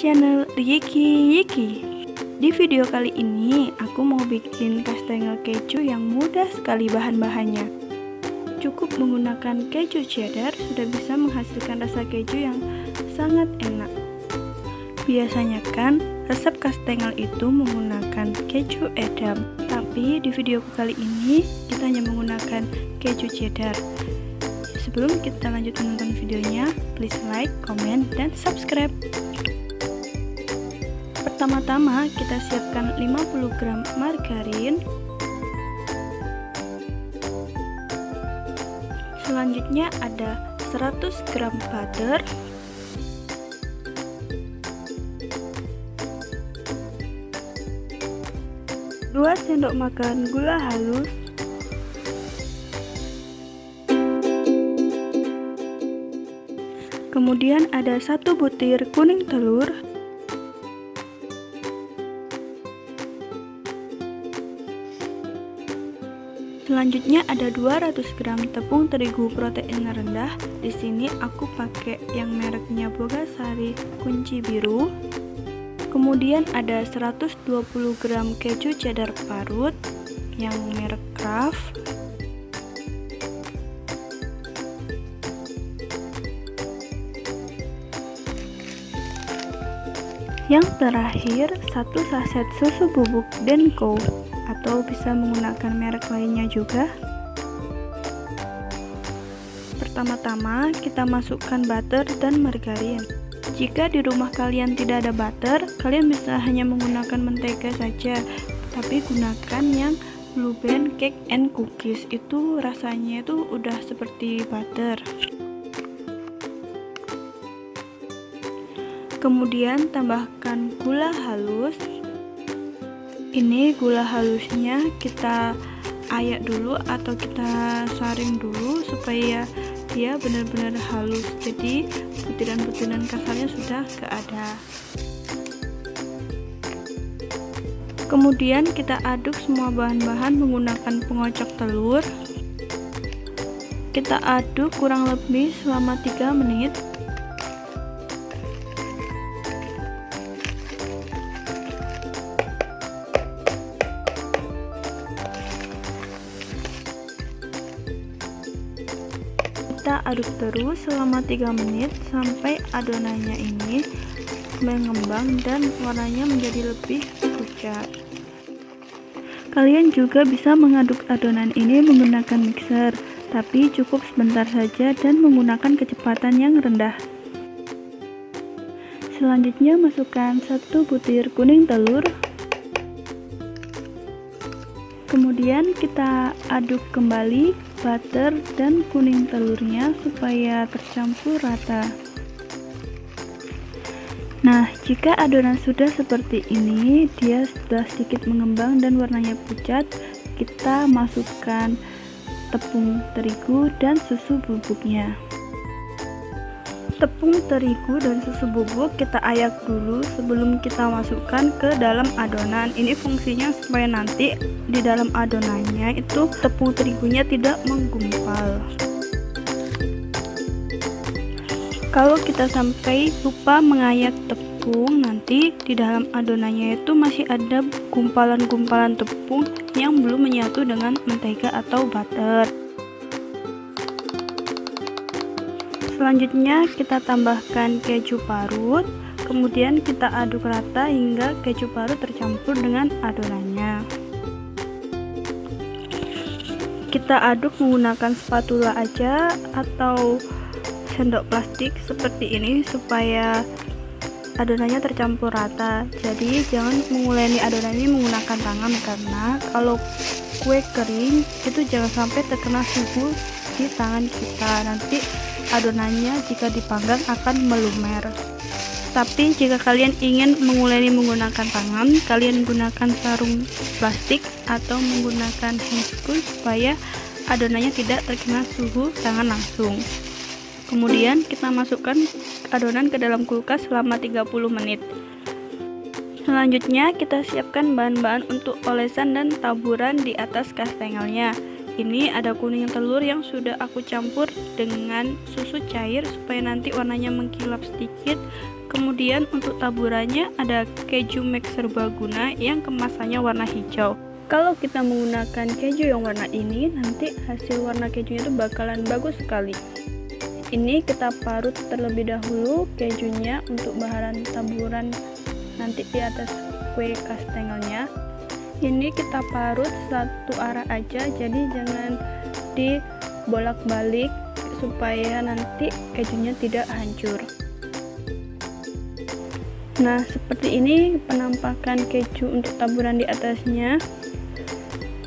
channel Yiki Yiki. Di video kali ini aku mau bikin kastengel keju yang mudah sekali bahan-bahannya. Cukup menggunakan keju cheddar sudah bisa menghasilkan rasa keju yang sangat enak. Biasanya kan resep kastengel itu menggunakan keju edam, tapi di video kali ini kita hanya menggunakan keju cheddar. Sebelum kita lanjut menonton videonya, please like, comment, dan subscribe. Pertama-tama kita siapkan 50 gram margarin. Selanjutnya ada 100 gram butter, 2 sendok makan gula halus, kemudian ada 1 butir kuning telur, selanjutnya ada 200 gram tepung terigu protein rendah. Di sini aku pakai yang mereknya Bogasari kunci biru. Kemudian ada 120 gram keju cheddar parut yang merek Kraft. Yang terakhir, 1 saset susu bubuk Denko, atau bisa menggunakan merek lainnya juga. Pertama-tama kita masukkan butter dan margarin. Jika di rumah kalian tidak ada butter, kalian bisa hanya menggunakan mentega saja, tapi gunakan yang Blue Band Cake and Cookies, itu rasanya itu udah seperti butter. Kemudian tambahkan gula halus. Ini gula halusnya kita ayak dulu atau kita saring dulu supaya dia benar-benar halus, jadi butiran-butiran kasarnya sudah gak ada. Kemudian kita aduk semua bahan-bahan menggunakan pengocok telur. Kita aduk kurang lebih selama 3 menit. Kita aduk terus selama 3 menit sampai adonannya ini mengembang dan warnanya menjadi lebih pucat. Kalian juga bisa mengaduk adonan ini menggunakan mixer, tapi cukup sebentar saja dan menggunakan kecepatan yang rendah. Selanjutnya masukkan 1 butir kuning telur. Kemudian kita aduk kembali butter dan kuning telurnya supaya tercampur rata. Nah, jika adonan sudah seperti ini, dia sudah sedikit mengembang dan warnanya pucat, kita masukkan tepung terigu dan susu bubuknya. Tepung terigu dan susu bubuk kita ayak dulu sebelum kita masukkan ke dalam adonan. Ini fungsinya supaya nanti di dalam adonannya itu tepung terigunya tidak menggumpal. Kalau kita sampai lupa mengayak tepung, nanti di dalam adonannya itu masih ada gumpalan-gumpalan tepung yang belum menyatu dengan mentega atau butter. Selanjutnya kita tambahkan keju parut, kemudian kita aduk rata hingga keju parut tercampur dengan adonannya. Kita aduk menggunakan spatula aja atau sendok plastik seperti ini supaya adonannya tercampur rata. Jadi jangan menguleni adonan ini menggunakan tangan, karena kalau kue kering itu jangan sampai terkena suhu di tangan kita, nanti adonannya jika dipanggang akan melumer. Tapi jika kalian ingin menguleni menggunakan tangan, kalian gunakan sarung plastik atau menggunakan hand spoon supaya adonannya tidak terkena suhu tangan langsung. Kemudian kita masukkan adonan ke dalam kulkas selama 30 menit. Selanjutnya kita siapkan bahan-bahan untuk olesan dan taburan di atas kastengelnya. ini ada kuning telur yang sudah aku campur dengan susu cair supaya nanti warnanya mengkilap sedikit. Kemudian untuk taburannya ada keju Max serbaguna yang kemasannya warna hijau. Kalau kita menggunakan keju yang warna ini, nanti hasil warna kejunya itu bakalan bagus sekali. Ini kita parut terlebih dahulu kejunya untuk bahan taburan nanti di atas kue kastengelnya. Ini kita parut satu arah aja, jadi jangan dibolak-balik supaya nanti kejunya tidak hancur. Nah, seperti ini penampakan keju untuk taburan di atasnya.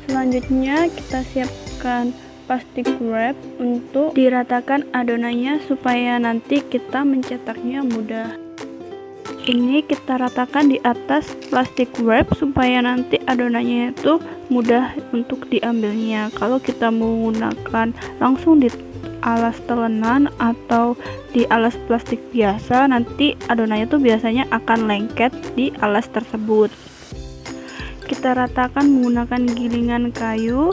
Selanjutnya kita siapkan plastik wrap untuk diratakan adonannya supaya nanti kita mencetaknya mudah. Ini kita ratakan di atas plastik wrap supaya nanti adonannya itu mudah untuk diambilnya. Kalau kita menggunakan langsung di alas telenan atau di alas plastik biasa, nanti adonannya tuh biasanya akan lengket di alas tersebut. Kita ratakan menggunakan gilingan kayu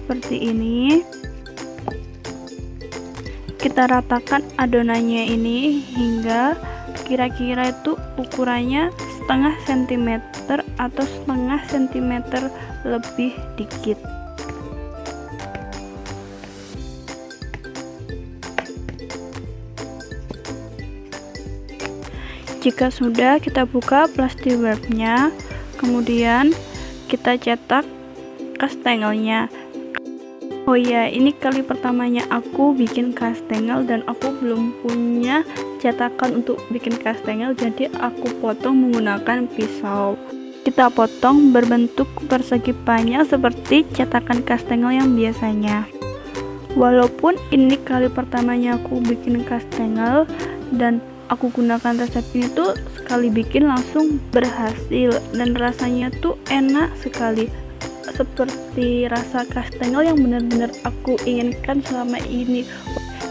seperti ini. Kita ratakan adonannya ini hingga kira-kira itu ukurannya setengah sentimeter atau setengah sentimeter lebih dikit. Jika sudah, kita buka plastik wrapnya, kemudian kita cetak kastengelnya. Oh ya, ini kali pertamanya aku bikin kastengel dan aku belum punya cetakan untuk bikin kastengel, jadi aku potong menggunakan pisau. Kita potong berbentuk persegi panjang seperti cetakan kastengel yang biasanya. Walaupun ini kali pertamanya aku bikin kastengel dan aku gunakan resep ini tuh sekali bikin langsung berhasil dan rasanya tuh enak sekali. Seperti rasa kastengel yang benar-benar aku inginkan selama ini.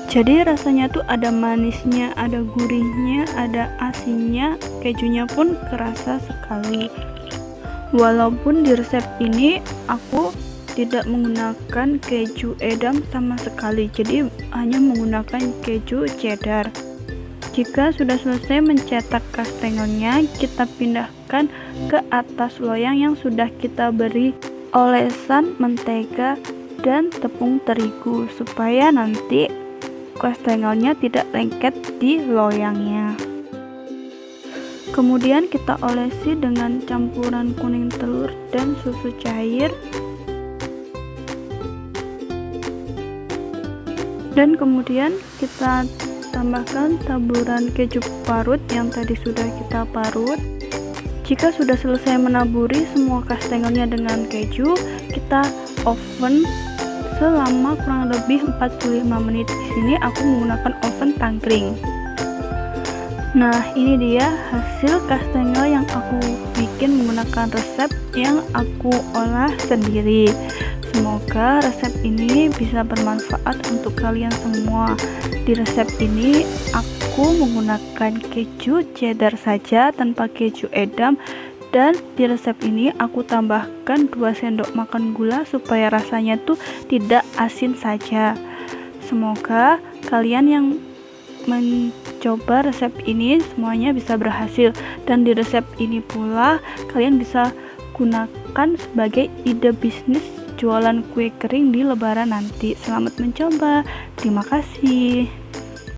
Jadi rasanya tuh ada manisnya, ada gurihnya, ada asinnya, kejunya pun kerasa sekali. Walaupun di resep ini aku tidak menggunakan keju edam sama sekali, jadi hanya menggunakan keju cheddar. Jika sudah selesai mencetak kastengelnya, kita pindahkan ke atas loyang yang sudah kita beri olesan mentega dan tepung terigu supaya nanti kastengelnya tidak lengket di loyangnya. Kemudian kita olesi dengan campuran kuning telur dan susu cair, dan kemudian kita tambahkan taburan keju parut yang tadi sudah kita parut. Jika sudah selesai menaburi semua kastengelnya dengan keju, kita oven selama kurang lebih 45 menit. Di sini aku menggunakan oven tangkring. Nah, ini dia hasil kastengel yang aku bikin menggunakan resep yang aku olah sendiri. Semoga resep ini bisa bermanfaat untuk kalian semua. Di resep ini aku menggunakan keju cheddar saja tanpa keju edam, dan di resep ini aku tambahkan 2 sendok makan gula supaya rasanya tuh tidak asin saja. Semoga kalian yang mencoba resep ini semuanya bisa berhasil, dan di resep ini pula kalian bisa gunakan sebagai ide bisnis jualan kue kering di lebaran nanti. Selamat mencoba. Terima kasih.